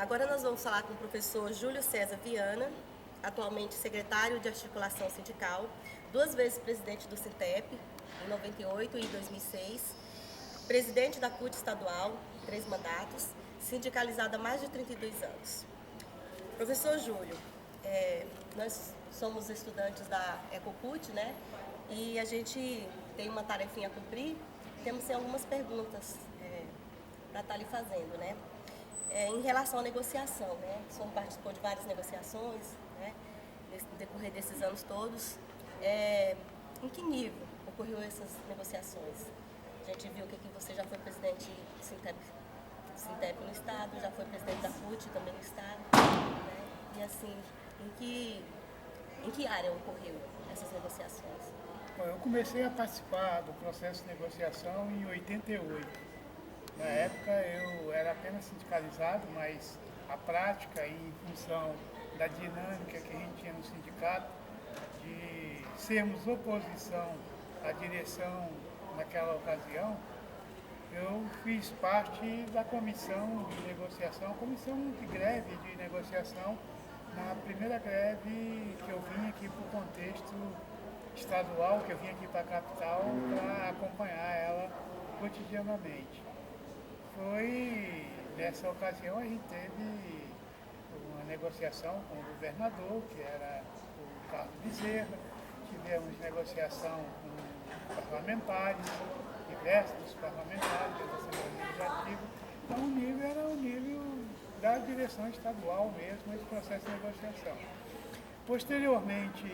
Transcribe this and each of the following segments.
Agora nós vamos falar com o professor Júlio César Viana, atualmente secretário de Articulação Sindical, 2 vezes presidente do Sintep, em 98 e 2006, presidente da CUT estadual, 3 mandatos, sindicalizado há mais de 32 anos. Professor Júlio, nós somos estudantes da EcoCUT, né? E a gente tem uma tarefinha a cumprir, temos algumas perguntas para estar lhe fazendo, né? Em relação à negociação, né? O senhor participou de várias negociações, né? No decorrer desses anos todos. Em que nível ocorreu essas negociações? A gente viu que aqui você já foi presidente do Sintep no Estado, já foi presidente da CUT também no Estado, né? E assim, em que área ocorreu essas negociações? Bom, eu comecei a participar do processo de negociação em 88. Na época eu era apenas sindicalizado, mas a prática e em função da dinâmica que a gente tinha no sindicato, de sermos oposição à direção naquela ocasião, eu fiz parte da comissão de negociação, comissão de greve de negociação, na primeira greve que eu vim aqui para o contexto estadual, que eu vim aqui para a capital para acompanhar ela cotidianamente. Foi, nessa ocasião, a gente teve uma negociação com o governador, que era o Carlos Bezerra, tivemos negociação com parlamentares, diversos parlamentares da Assembleia Legislativa. Então o nível era o nível da direção estadual mesmo, esse processo de negociação. Posteriormente,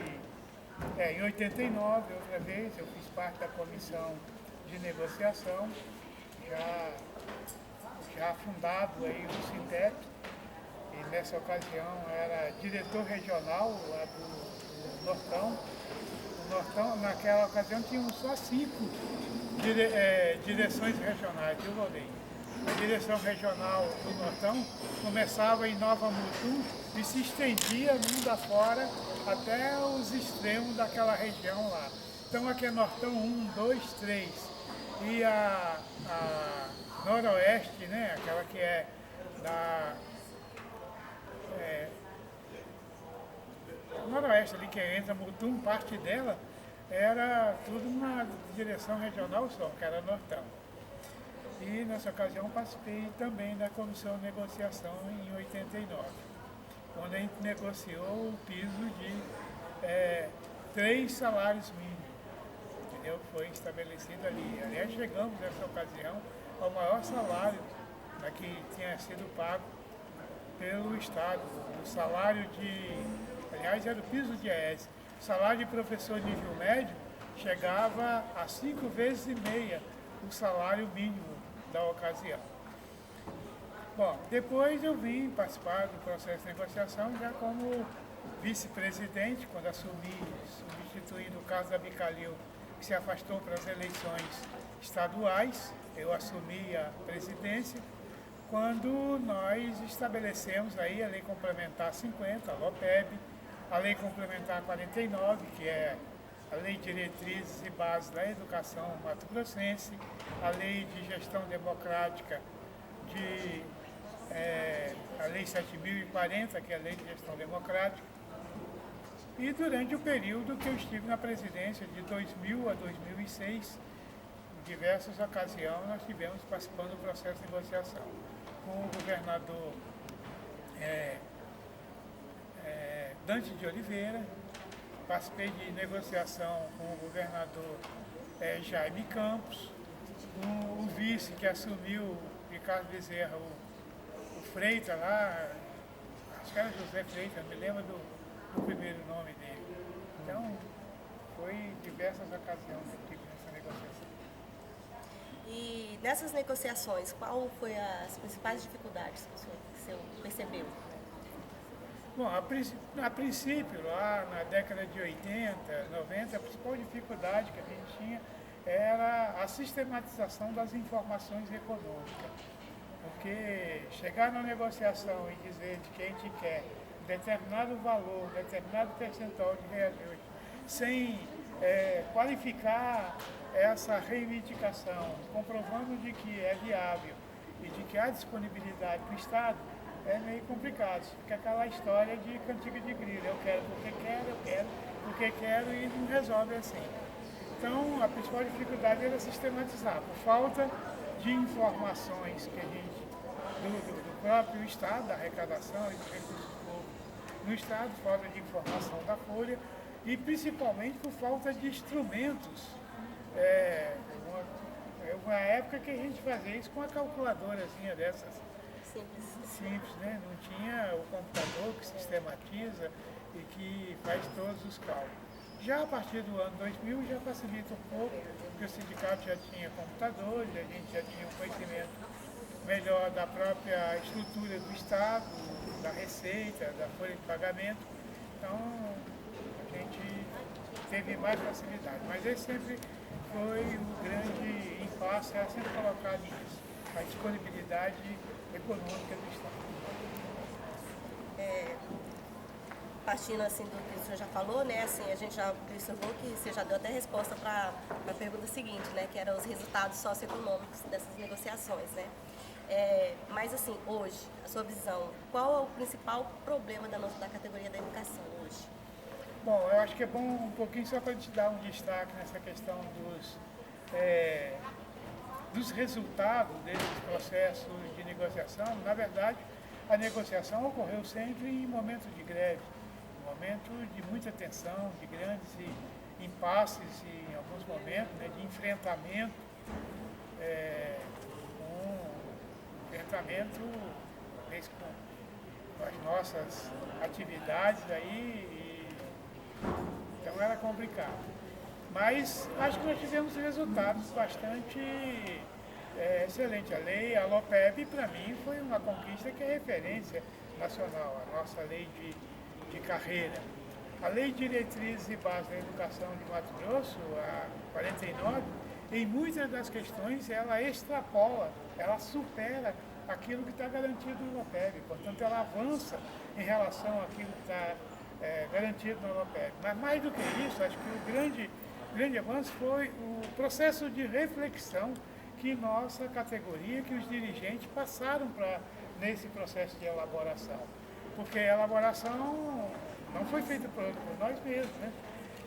em 89, outra vez, eu fiz parte da comissão de negociação, já fundado aí o Sintep, e nessa ocasião era diretor regional lá do Nortão. O Nortão, naquela ocasião, tínhamos só 5 direções regionais, viu, Valdeir? A direção regional do Nortão começava em Nova Mutum e se estendia mundo afora até os extremos daquela região lá. Então aqui é Nortão 1, 2, 3. E a Noroeste, né, aquela que é da Noroeste ali, que entra Mutum, parte dela, era tudo uma direção regional só, que era Nortão. E nessa ocasião participei também da comissão de negociação em 89, quando a gente negociou o piso de 3 salários mínimos, entendeu? Foi estabelecido ali. Aliás, chegamos nessa ocasião ao maior salário que tinha sido pago pelo Estado. O salário aliás, era o piso de ES. O salário de professor nível médio chegava a 5 vezes e meia o salário mínimo da ocasião. Bom, depois eu vim participar do processo de negociação já como vice-presidente, quando assumi, substituindo o Carlos Abicalil, que se afastou para as eleições estaduais. Eu assumi a presidência quando nós estabelecemos aí a Lei Complementar 50, a LOPEB, a Lei Complementar 49, que é a Lei de Diretrizes e Bases da Educação Mato-Grossense, a Lei de Gestão Democrática, a Lei 7.040, que é a Lei de Gestão Democrática. E durante o período que eu estive na presidência, de 2000 a 2006, em diversas ocasiões nós estivemos participando do processo de negociação com o governador Dante de Oliveira, participei de negociação com o governador Jaime Campos, com o vice que assumiu, Ricardo Bezerra, o Freitas lá, acho que era José Freitas, não me lembro do primeiro nome dele. Então, foi diversas ocasiões que eu tive nessa negociação. E nessas negociações, qual foi as principais dificuldades que o senhor percebeu? Bom, a princípio, lá na década de 80, 90, a principal dificuldade que a gente tinha era a sistematização das informações econômicas. Porque chegar na negociação e dizer de que a gente quer determinado valor, determinado percentual de reajuste, sem qualificar essa reivindicação, comprovando de que é viável e de que há disponibilidade do Estado, é meio complicado. Fica aquela história de cantiga de grilo. Eu quero porque quero e não resolve assim. Então, a principal dificuldade era sistematizar, por falta de informações que a gente, do próprio Estado, da arrecadação e dos recursos públicos no Estado, falta de informação da Folha e principalmente por falta de instrumentos. Uma época que a gente fazia isso com uma calculadorazinha dessas simples, né? Não tinha o computador que sistematiza e que faz todos os cálculos. Já a partir do ano 2000 já facilita um pouco, porque o sindicato já tinha computadores, a gente já tinha um conhecimento melhor da própria estrutura do Estado, da receita, da folha de pagamento. Então a gente teve mais facilidade. Mas esse sempre foi o grande impasse, era sempre colocado nisso, a disponibilidade econômica do Estado. Partindo assim do que o senhor já falou, né, assim, a gente já observou que você já deu até resposta para a pergunta seguinte, né, que eram os resultados socioeconômicos dessas negociações, né. Mas assim, hoje, a sua visão, qual é o principal problema da categoria da educação hoje? Bom, eu acho que é bom um pouquinho só para te dar um destaque nessa questão dos resultados desses processos de negociação. Na verdade, a negociação ocorreu sempre em momentos de greve, momento de muita tensão, de grandes impasses e, em alguns momentos, né, de enfrentamento, com as nossas atividades aí, então era complicado. Mas acho que nós tivemos resultados bastante excelentes. A LOPEB, para mim, foi uma conquista que é referência nacional, a nossa lei de carreira. A Lei de Diretrizes e Bases da Educação de Mato Grosso, a 49, em muitas das questões ela extrapola, ela supera aquilo que está garantido no LOPEB. Portanto, ela avança em relação àquilo que está garantido no LOPEB. Mas mais do que isso, acho que o grande avanço foi o processo de reflexão que nossa categoria, que os dirigentes passaram nesse processo de elaboração. Porque a elaboração não foi feita por nós mesmos, né?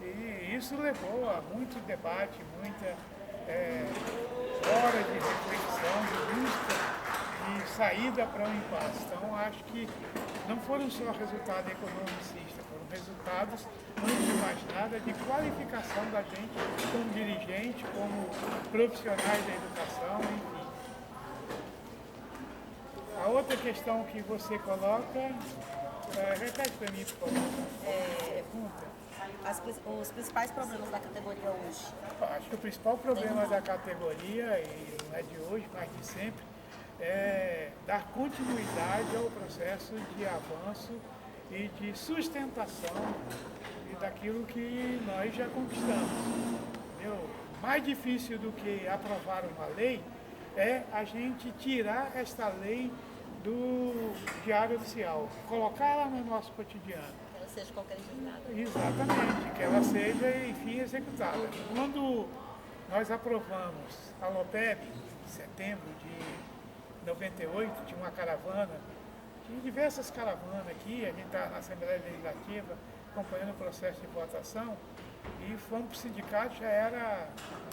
E isso levou a muito debate, muita hora de reflexão, de busca, de saída para o impasse. Então, acho que não foram só resultados economicistas, foram resultados, antes de mais nada, de qualificação da gente como dirigente, como profissionais da educação, enfim. A outra questão que você coloca, repete para mim, por favor. Os principais problemas da categoria hoje? Acho que o principal problema da categoria, e não é de hoje, mas de sempre, é dar continuidade ao processo de avanço e de sustentação daquilo que nós já conquistamos. Entendeu? Mais difícil do que aprovar uma lei é a gente tirar esta lei do diário oficial, colocá-la no nosso cotidiano. Que ela seja concretizada. Exatamente, que ela seja, enfim, executada. Quando nós aprovamos a LOPEB, em setembro de 98, tinha uma caravana, tinha diversas caravanas aqui, a gente está na Assembleia Legislativa acompanhando o processo de votação, e fomos para o sindicato, já era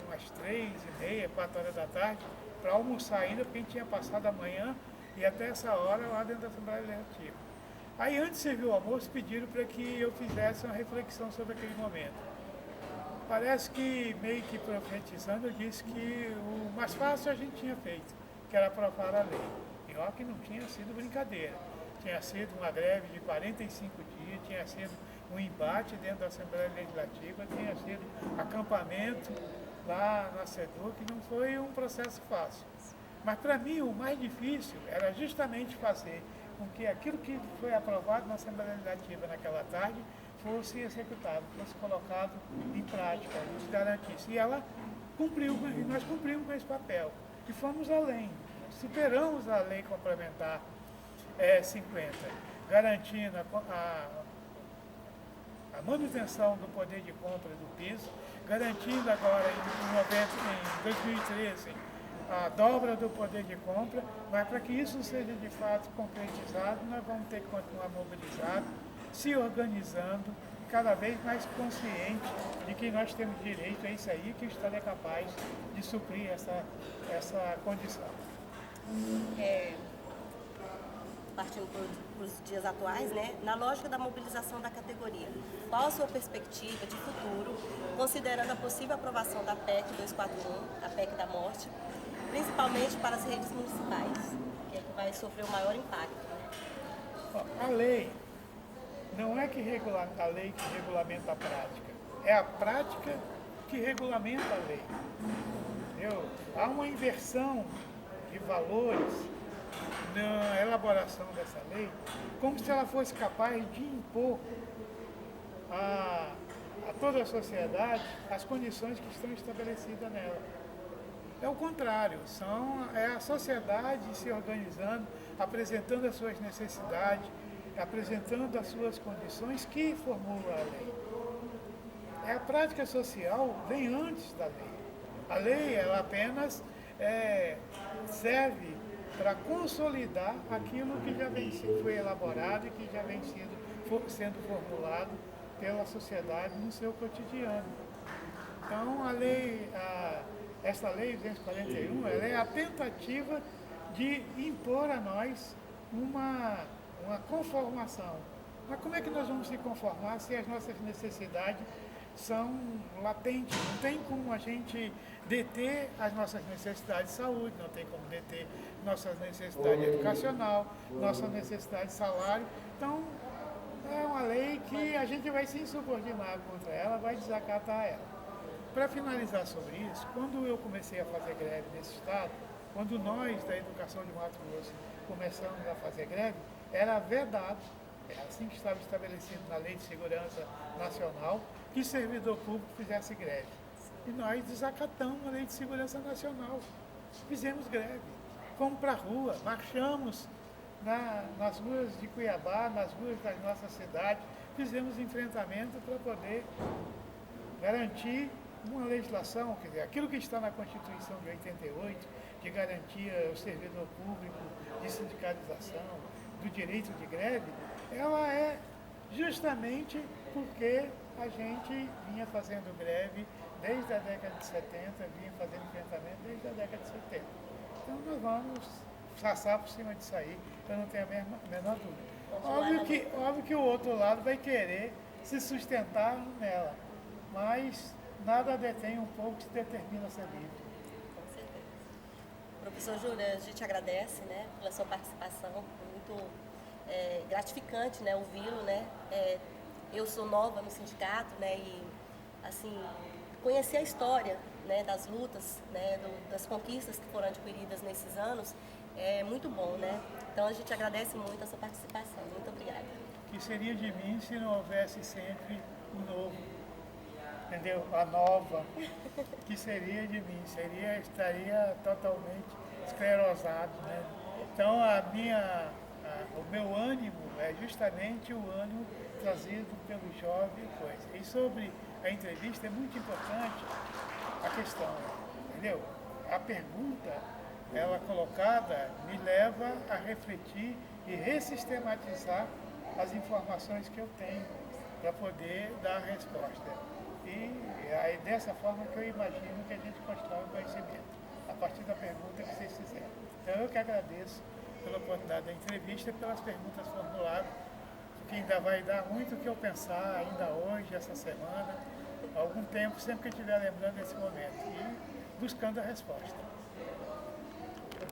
umas 3h30, 4 horas da tarde, para almoçar ainda, porque a gente tinha passado a manhã e até essa hora lá dentro da Assembleia Legislativa. Aí, antes de servir o almoço, pediram para que eu fizesse uma reflexão sobre aquele momento. Parece que, meio que profetizando, eu disse que o mais fácil a gente tinha feito, que era aprovar a lei. E olha que não tinha sido brincadeira. Tinha sido uma greve de 45 dias, tinha sido um embate dentro da Assembleia Legislativa, tinha sido acampamento lá na SEDUC, que não foi um processo fácil. Mas para mim o mais difícil era justamente fazer com que aquilo que foi aprovado na Assembleia Legislativa naquela tarde fosse executado, fosse colocado em prática, nos garantisse. E ela cumpriu, e nós cumprimos com esse papel. E fomos além, superamos a lei complementar 50, garantindo a manutenção do poder de compra do piso, garantindo agora em 2013 a dobra do poder de compra, mas para que isso seja de fato concretizado, nós vamos ter que continuar mobilizados, se organizando, cada vez mais consciente de que nós temos direito a isso aí, que o Estado é capaz de suprir essa condição. Partindo para os dias atuais, né, na lógica da mobilização da categoria, qual a sua perspectiva de futuro, considerando a possível aprovação da PEC 241, a PEC da morte, principalmente para as redes municipais, que é que vai sofrer o maior impacto? A lei não é a lei que regulamenta a prática, é a prática que regulamenta a lei. Entendeu? Há uma inversão de valores na elaboração dessa lei, como se ela fosse capaz de impor a toda a sociedade as condições que estão estabelecidas nela. É o contrário, é a sociedade se organizando, apresentando as suas necessidades, apresentando as suas condições que formula a lei. A prática social vem antes da lei. A lei, ela apenas serve para consolidar aquilo que já foi elaborado e que já vem sendo formulado pela sociedade no seu cotidiano. Então, essa lei 241, ela é a tentativa de impor a nós uma conformação. Mas como é que nós vamos se conformar se as nossas necessidades são latentes? Não tem como a gente deter as nossas necessidades de saúde, não tem como deter nossas necessidades educacional, nossa necessidade de salário. Então, é uma lei que a gente vai se insubordinar contra ela, vai desacatar ela. Para finalizar sobre isso, quando eu comecei a fazer greve nesse estado, quando nós da educação de Mato Grosso começamos a fazer greve, era vedado, é assim que estava estabelecido na Lei de Segurança Nacional, que servidor público fizesse greve. E nós desacatamos a Lei de Segurança Nacional, fizemos greve, fomos para a rua, marchamos nas ruas de Cuiabá, nas ruas das nossas cidades, fizemos enfrentamento para poder garantir uma legislação, quer dizer, aquilo que está na Constituição de 88, que garantia o servidor público de sindicalização, do direito de greve, ela é justamente porque a gente vinha fazendo greve desde a década de 70, vinha fazendo enfrentamento desde a década de 70. Então nós vamos passar por cima disso aí, eu não tenho a menor dúvida. Óbvio que o outro lado vai querer se sustentar nela, mas nada detém um povo que se determina a ser livre. Com certeza. Professor Júlio, a gente agradece, né, pela sua participação, muito gratificante, né, ouvi-lo, né. Eu sou nova no sindicato, né, e assim, conhecer a história, né, das lutas, né, das conquistas que foram adquiridas nesses anos é muito bom, né. Então a gente agradece muito a sua participação. Muito obrigada. Que seria de mim se não houvesse sempre o novo, entendeu? A nova, que seria de mim, estaria totalmente esclerosado, né? Então o meu ânimo é justamente o ânimo trazido pelo jovem e coisa. E sobre a entrevista é muito importante a questão, entendeu? A pergunta, ela colocada, me leva a refletir e ressistematizar as informações que eu tenho para poder dar a resposta. E aí dessa forma que eu imagino que a gente constrói o conhecimento, a partir da pergunta que vocês fizeram. Então eu que agradeço pela oportunidade da entrevista e pelas perguntas formuladas, que ainda vai dar muito o que eu pensar ainda hoje, essa semana, algum tempo, sempre que eu estiver lembrando desse momento, e buscando a resposta.